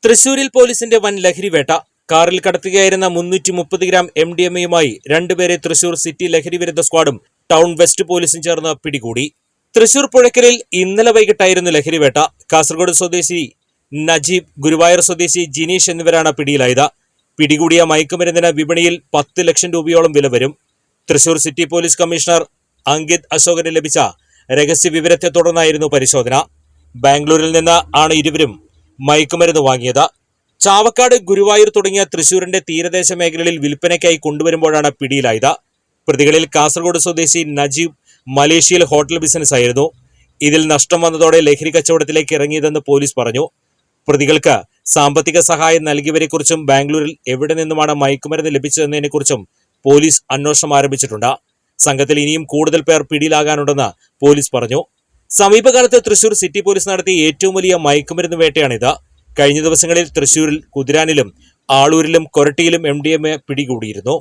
തൃശൂരിൽ പോലീസിന്റെ വൻ ലഹരിവേട്ട. കാറിൽ കടത്തുകയായിരുന്ന 330 ഗ്രാം MDMA-യുമായി രണ്ടുപേരെ തൃശൂർ സിറ്റി ലഹരിവിരുദ്ധ സ്ക്വാഡും ടൗൺ വെസ്റ്റ് പോലീസും ചേർന്ന് പിടികൂടി. തൃശൂർ പുഴയ്ക്കലിൽ ഇന്നലെ വൈകിട്ടായിരുന്നു ലഹരിവേട്ട. കാസർഗോഡ് സ്വദേശി നജീബ്, ഗുരുവായൂർ സ്വദേശി ജിനീഷ് എന്നിവരാണ് പിടിയിലായത്. പിടികൂടിയ മയക്കുമരുന്നിന് വിപണിയിൽ 10 ലക്ഷം രൂപയോളം വില വരും. Thrissur city police commissioner Ankith അശോകന് ലഭിച്ച രഹസ്യ വിവരത്തെ തുടർന്നായിരുന്നു പരിശോധന. ബാംഗ്ലൂരിൽ നിന്ന് ആണ് ഇരുവരും മയക്കുമരുന്ന് വാങ്ങിയത്. ചാവക്കാട്, ഗുരുവായൂർ തുടങ്ങിയ തൃശൂരിന്റെ തീരദേശ മേഖലകളിൽ വിൽപ്പനയ്ക്കായി കൊണ്ടുവരുമ്പോഴാണ് പിടിയിലായത്. പ്രതികളിൽ കാസർഗോഡ് സ്വദേശി നജീബ് മലേഷ്യയിൽ ഹോട്ടൽ ബിസിനസ് ആയിരുന്നു. ഇതിൽ നഷ്ടം വന്നതോടെ ലഹരി കച്ചവടത്തിലേക്ക് ഇറങ്ങിയതെന്ന് പോലീസ് പറഞ്ഞു. പ്രതികൾക്ക് സാമ്പത്തിക സഹായം നൽകിയവരെക്കുറിച്ചും ബാംഗ്ലൂരിൽ എവിടെ നിന്നുമാണ് മയക്കുമരുന്ന് ലഭിച്ചതെന്നതിനെക്കുറിച്ചും പോലീസ് അന്വേഷണം ആരംഭിച്ചിട്ടുണ്ട്. സംഘത്തിൽ ഇനിയും കൂടുതൽ പേർ പിടിയിലാകാനുണ്ടെന്ന് പോലീസ് പറഞ്ഞു. സമീപകാലത്ത് തൃശൂർ സിറ്റി പോലീസ് നടത്തിയ ഏറ്റവും വലിയ മയക്കുമരുന്ന് വേട്ടയാണിത്. കഴിഞ്ഞ ദിവസങ്ങളിൽ തൃശൂരിൽ, കുതിരാനിലും ആളൂരിലും കൊരട്ടിയിലും MDMA പിടികൂടിയിരുന്നു.